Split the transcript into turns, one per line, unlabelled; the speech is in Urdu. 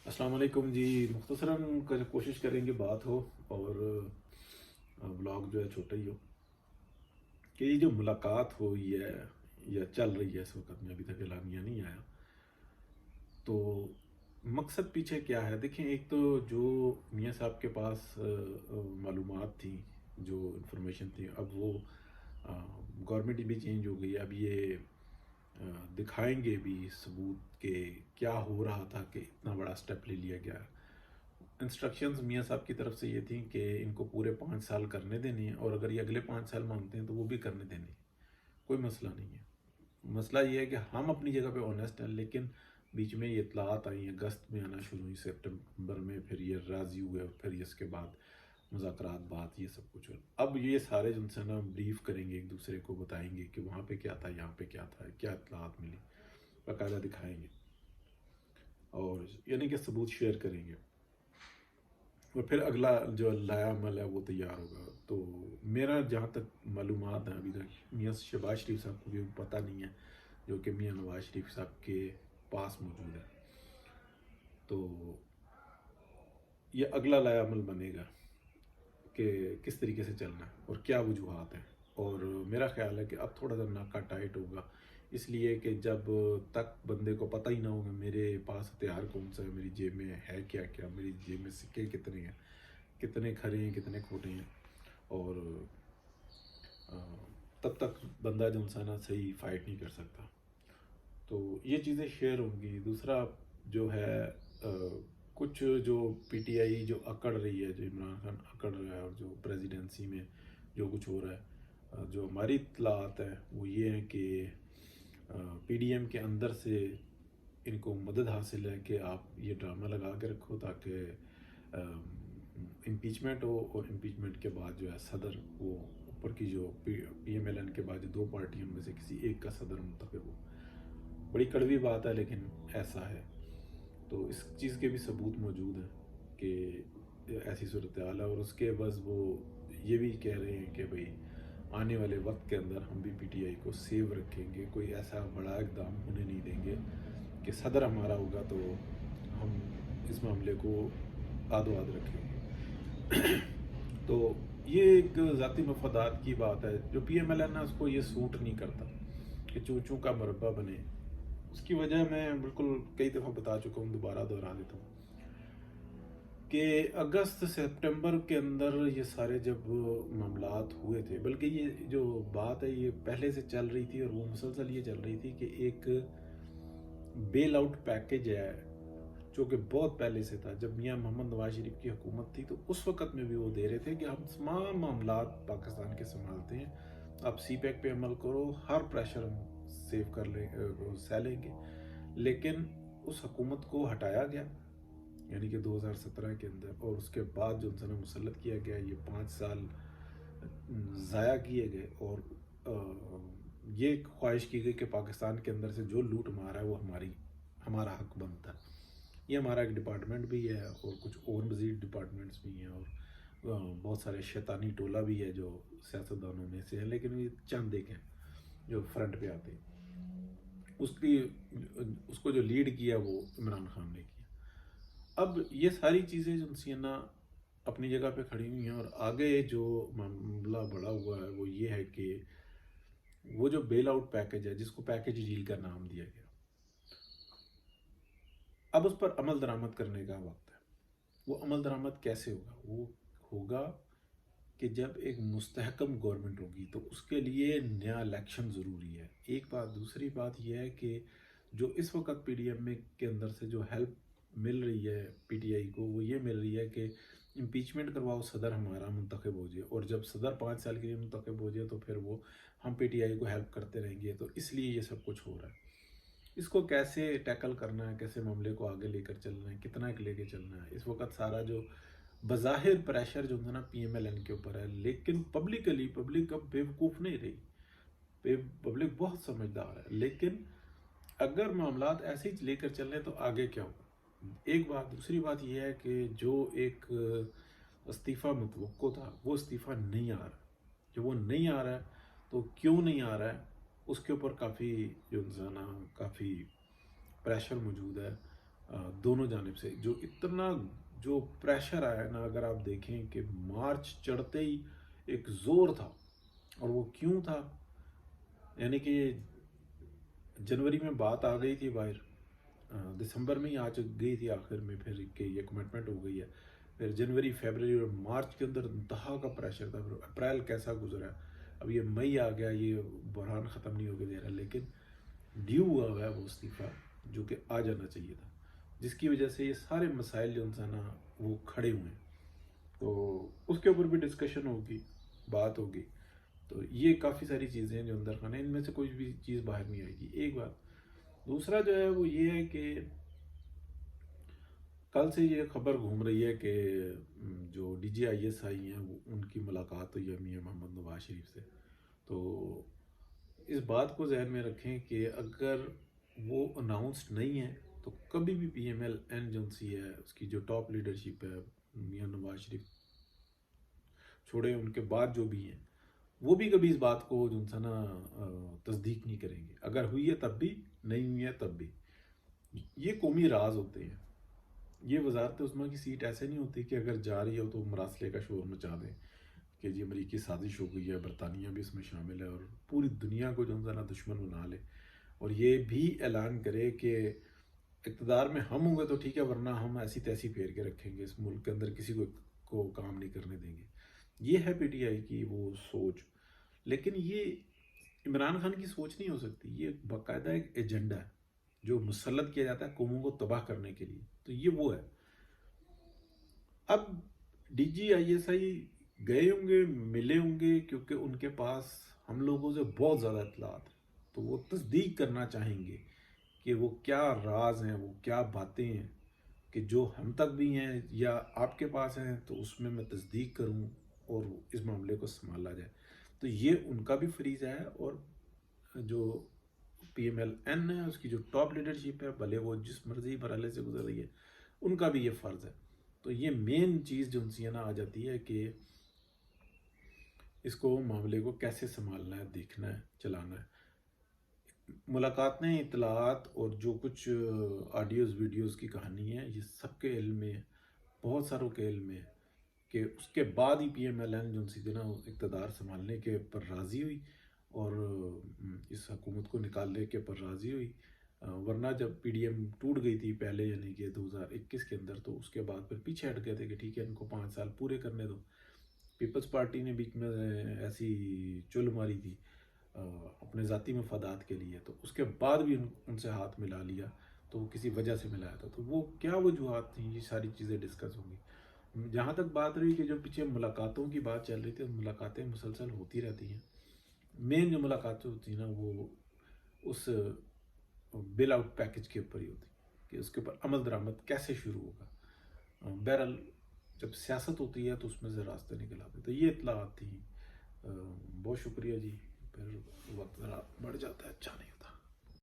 السلام علیکم جی، مختصراً کوشش کریں گے بات ہو اور بلاگ جو ہے چھوٹا ہی ہو کہ یہ جو ملاقات ہوئی ہے یا چل رہی ہے اس وقت میں ابھی تک اعلانیہ نہیں آیا تو مقصد پیچھے کیا ہے؟ دیکھیں، ایک تو جو میاں صاحب کے پاس معلومات تھیں، جو انفارمیشن تھی، اب وہ گورنمنٹ بھی چینج ہو گئی. اب یہ دکھائیں گے بھی ثبوت کہ کیا ہو رہا تھا کہ اتنا بڑا سٹیپ لے لیا گیا. انسٹرکشنز میاں صاحب کی طرف سے یہ تھیں کہ ان کو پورے 5 سال کرنے دینے ہیں، اور اگر یہ اگلے 5 سال مانگتے ہیں تو وہ بھی کرنے دینے ہیں. کوئی مسئلہ نہیں ہے. مسئلہ یہ ہے کہ ہم اپنی جگہ پہ آنیسٹ ہیں، لیکن بیچ میں یہ اطلاعات آئی ہیں، اگست میں آنا شروع ہوئی، سپٹمبر میں پھر یہ راضی ہوئے، اور پھر اس کے بعد مذاکرات، بات، یہ سب کچھ. اب یہ سارے جو سے نا بریف کریں گے، ایک دوسرے کو بتائیں گے کہ وہاں پہ کیا تھا، یہاں پہ کیا تھا، کیا اطلاعات ملی، باقاعدہ دکھائیں گے اور یعنی کہ ثبوت شیئر کریں گے. اور پھر اگلا جو لایا عمل ہے وہ تیار ہوگا. تو میرا جہاں تک معلومات ہیں ابھی تک، میاں شہباز شریف صاحب کو بھی پتہ نہیں ہے، جو کہ میاں نواز شریف صاحب کے پاس موجود ہے. تو یہ اگلا لایا عمل بنے گا کہ کس طریقے سے چلنا ہے اور کیا وجوہات ہیں. اور میرا خیال ہے کہ اب تھوڑا سا ناکہ ٹائٹ ہوگا، اس لیے کہ جب تک بندے کو پتہ ہی نہ ہوگا میرے پاس ہتھیار کون سا ہے، میری جیب میں ہے کیا کیا، میری جیب میں سکے کتنے ہیں، کتنے کھرے ہیں، کتنے کھوٹے ہیں، اور تب تک بندہ جو انسان صحیح فائٹ نہیں کر سکتا. تو یہ چیزیں شیئر ہوں گی. دوسرا جو ہے کچھ جو پی ٹی آئی جو اکڑ رہی ہے، جو عمران خان اکڑ رہا ہے، اور جو پریزیڈنسی میں جو کچھ ہو رہا ہے، جو ہماری اطلاعات ہے وہ یہ ہے کہ پی ڈی ایم کے اندر سے ان کو مدد حاصل ہے کہ آپ یہ ڈرامہ لگا کے رکھو تاکہ امپیچمنٹ ہو، اور امپیچمنٹ کے بعد جو ہے صدر، وہ اوپر کی جو پی ایم ایل این کے بعد جو 2 پارٹیوں میں سے کسی ایک کا صدر منتخب ہو. بڑی کڑوی بات ہے لیکن ایسا ہے. تو اس چیز کے بھی ثبوت موجود ہیں کہ ایسی صورتحال ہے. اور اس کے بعد وہ یہ بھی کہہ رہے ہیں کہ بھئی آنے والے وقت کے اندر ہم بھی پی ٹی آئی کو سیو رکھیں گے، کوئی ایسا بڑا اقدام ہونے نہیں دیں گے کہ صدر ہمارا ہوگا تو ہم اس معاملے کو آدو آد رکھیں گے. تو یہ ایک ذاتی مفادات کی بات ہے. جو پی ایم ایل این ہے اس کو یہ سوٹ نہیں کرتا کہ چوں کا مربع بنے. اس کی وجہ میں بالکل کئی دفعہ بتا چکا ہوں، دوبارہ دہرا دیتا ہوں کہ اگست سپٹمبر کے اندر یہ سارے جب معاملات ہوئے تھے، بلکہ یہ جو بات ہے یہ پہلے سے چل رہی تھی، اور وہ مسلسل یہ چل رہی تھی کہ ایک بیل آؤٹ پیکج ہے جو کہ بہت پہلے سے تھا. جب میاں محمد نواز شریف کی حکومت تھی تو اس وقت میں بھی وہ دے رہے تھے کہ ہم تمام معاملات پاکستان کے سنبھالتے ہیں، آپ سی پیک پہ عمل کرو، ہر پریشر ہم سیو کر لیں، سہ لیں گے. لیکن اس حکومت کو ہٹایا گیا، یعنی کہ 2017 کے اندر، اور اس کے بعد جو انسان مسلط کیا گیا، یہ 5 سال ضائع کیے گئے. اور یہ خواہش کی گئی کہ پاکستان کے اندر سے جو لوٹ مارا ہے وہ ہمارا حق بنتا ہے. یہ ہمارا ایک ڈپارٹمنٹ بھی ہے، اور کچھ اور مزید ڈپارٹمنٹس بھی ہیں، اور بہت سارے شیطانی ٹولہ بھی ہے جو سیاستدانوں میں سے ہیں، لیکن یہ چند ایک ہیں جو فرنٹ پہ آتے ہیں. اس کو جو لیڈ کیا وہ عمران خان نے کیا. اب یہ ساری چیزیں جو سینا اپنی جگہ پہ کھڑی ہوئی ہیں، اور آگے جو معاملہ بڑا ہوا ہے وہ یہ ہے کہ وہ جو بیل آؤٹ پیکج ہے، جس کو پیکج ڈیل کا نام دیا گیا، اب اس پر عمل درآمد کرنے کا وقت ہے. وہ عمل درآمد کیسے ہوگا؟ وہ ہوگا کہ جب ایک مستحکم گورنمنٹ ہوگی تو اس کے لیے نیا الیکشن ضروری ہے. ایک بات. دوسری بات یہ ہے کہ جو اس وقت پی ڈی ایم میں کے اندر سے جو ہیلپ مل رہی ہے پی ٹی آئی کو، وہ یہ مل رہی ہے کہ امپیچمنٹ کرواؤ، صدر ہمارا منتخب ہو جائے، اور جب صدر 5 سال کے لیے منتخب ہو جائے تو پھر وہ ہم پی ٹی آئی کو ہیلپ کرتے رہیں گے. تو اس لیے یہ سب کچھ ہو رہا ہے. اس کو کیسے ٹیکل کرنا ہے، کیسے معاملے کو آگے لے کر چلنا ہے، کتنا لے کے چلنا ہے، اس وقت سارا جو بظاہر پریشر جو ہے نا پی ایم ایل این کے اوپر ہے، لیکن پبلک اب بیوقوف نہیں رہی. پبلک بہت سمجھدار ہے، لیکن اگر معاملات ایسے ہی لے کر چل رہے تو آگے کیا ہوگا؟ ایک بات. دوسری بات یہ ہے کہ جو ایک استعفیٰ متوقع تھا وہ استعفیٰ نہیں آ رہا. جو وہ نہیں آ رہا ہے تو کیوں نہیں آ رہا ہے اس کے اوپر کافی جو انسان کافی پریشر موجود ہے. دونوں جانب سے جو اتنا جو پریشر آیا نا، اگر آپ دیکھیں کہ مارچ چڑھتے ہی ایک زور تھا، اور وہ کیوں تھا؟ یعنی کہ جنوری میں بات آ گئی تھی باہر، دسمبر میں ہی آ گئی تھی آخر میں، پھر کہ یہ کمٹمنٹ ہو گئی ہے، پھر جنوری فیبرری اور مارچ کے اندر انتہا کا پریشر تھا، پھر اپریل کیسا گزرا، اب یہ مئی آ گیا، یہ بحران ختم نہیں ہو کے دے رہا، لیکن ڈیو ہوا ہوا ہے وہ استعفیٰ جو کہ آ جانا چاہیے تھا، جس کی وجہ سے یہ سارے مسائل جو انسان وہ کھڑے ہوئے ہیں، تو اس کے اوپر بھی ڈسکشن ہوگی، بات ہوگی، تو یہ کافی ساری چیزیں ہیں جو اندر خانے، ان میں سے کوئی بھی چیز باہر نہیں آئے گی، ایک بات۔ دوسرا جو ہے وہ یہ ہے کہ کل سے یہ خبر گھوم رہی ہے کہ جو D G I S I ہیں وہ ان کی ملاقات ہوئی ہے میاں محمد نواز شریف سے، تو اس بات کو ذہن میں رکھیں کہ اگر وہ اناؤنسڈ نہیں ہے تو کبھی بھی P M L N agency ہے، اس کی جو ٹاپ لیڈرشپ ہے، میاں نواز شریف چھوڑے ان کے بعد جو بھی ہیں، وہ بھی کبھی اس بات کو جو ہے نا تصدیق نہیں کریں گے، اگر ہوئی ہے تب بھی، نہیں ہوئی ہے تب بھی۔ یہ قومی راز ہوتے ہیں، یہ وزارت عظمیٰ کی سیٹ ایسے نہیں ہوتی کہ اگر جا رہی ہو تو مراسلے کا شور مچا دیں کہ جی امریکی سازش ہو گئی ہے، برطانیہ بھی اس میں شامل ہے، اور پوری دنیا کو جو ہے نا دشمن بنا لے، اور یہ بھی اعلان کرے کہ اقتدار میں ہم ہوں گے تو ٹھیک ہے، ورنہ ہم ایسی تیسی پھیر کے رکھیں گے، اس ملک کے اندر کسی کو کام نہیں کرنے دیں گے۔ یہ ہے پی ٹی آئی کی وہ سوچ، لیکن یہ عمران خان کی سوچ نہیں ہو سکتی، یہ باقاعدہ ایک ایجنڈا ہے جو مسلط کیا جاتا ہے قوموں کو تباہ کرنے کے لیے، تو یہ وہ ہے۔ اب D G I S I گئے ہوں گے، ملے ہوں گے، کیونکہ ان کے پاس ہم لوگوں سے بہت زیادہ اطلاعات ہیں، تو وہ تصدیق کرنا چاہیں گے کہ وہ کیا راز ہیں، وہ کیا باتیں ہیں کہ جو ہم تک بھی ہیں یا آپ کے پاس ہیں، تو اس میں تصدیق کروں اور اس معاملے کو سنبھالا جائے، تو یہ ان کا بھی فریضہ ہے، اور جو پی ایم ایل این ہے اس کی جو ٹاپ لیڈرشپ ہے، بھلے وہ جس مرضی مرحلے سے گزر رہی ہے، ان کا بھی یہ فرض ہے۔ تو یہ مین چیز جو ان سے نا آ جاتی ہے کہ اس کو معاملے کو کیسے سنبھالنا ہے، دیکھنا ہے، چلانا ہے۔ ملاقاتیں، اطلاعات اور جو کچھ آڈیوز ویڈیوز کی کہانی ہے، یہ سب کے علم میں، بہت ساروں کے علم میں، کہ اس کے بعد ہی پی ایم ایل این جو ان سے نا اقتدار سنبھالنے کے پر راضی ہوئی اور اس حکومت کو نکالنے کے پر راضی ہوئی، ورنہ جب پی ڈی ایم ٹوٹ گئی تھی پہلے، یعنی کہ 2021 کے اندر، تو اس کے بعد پھر پیچھے ہٹ گئے تھے کہ ٹھیک ہے ان کو 5 سال پورے کرنے دو۔ پیپلز پارٹی نے بیچ میں ایسی چل ماری تھی اپنے ذاتی مفادات کے لیے، تو اس کے بعد بھی ان سے ہاتھ ملا لیا، تو وہ کسی وجہ سے ملایا تھا، تو وہ کیا وجوہات تھیں، یہ ساری چیزیں ڈسکس ہوں گی۔ جہاں تک بات رہی کہ جو پیچھے ملاقاتوں کی بات چل رہی تھی، ملاقاتیں مسلسل ہوتی رہتی ہیں، مین جو ملاقاتیں ہوتی ہیں نا وہ اس بل آؤٹ پیکج کے اوپر ہی ہوتی کہ اس کے اوپر عمل درآمد کیسے شروع ہوگا۔ بہرحال جب سیاست ہوتی ہے تو اس میں سے راستے نکل آتے، تو یہ اطلاعات تھیں۔ بہت شکریہ جی، پھر وقت ذرا بڑھ جاتا ہے، اچھا نہیں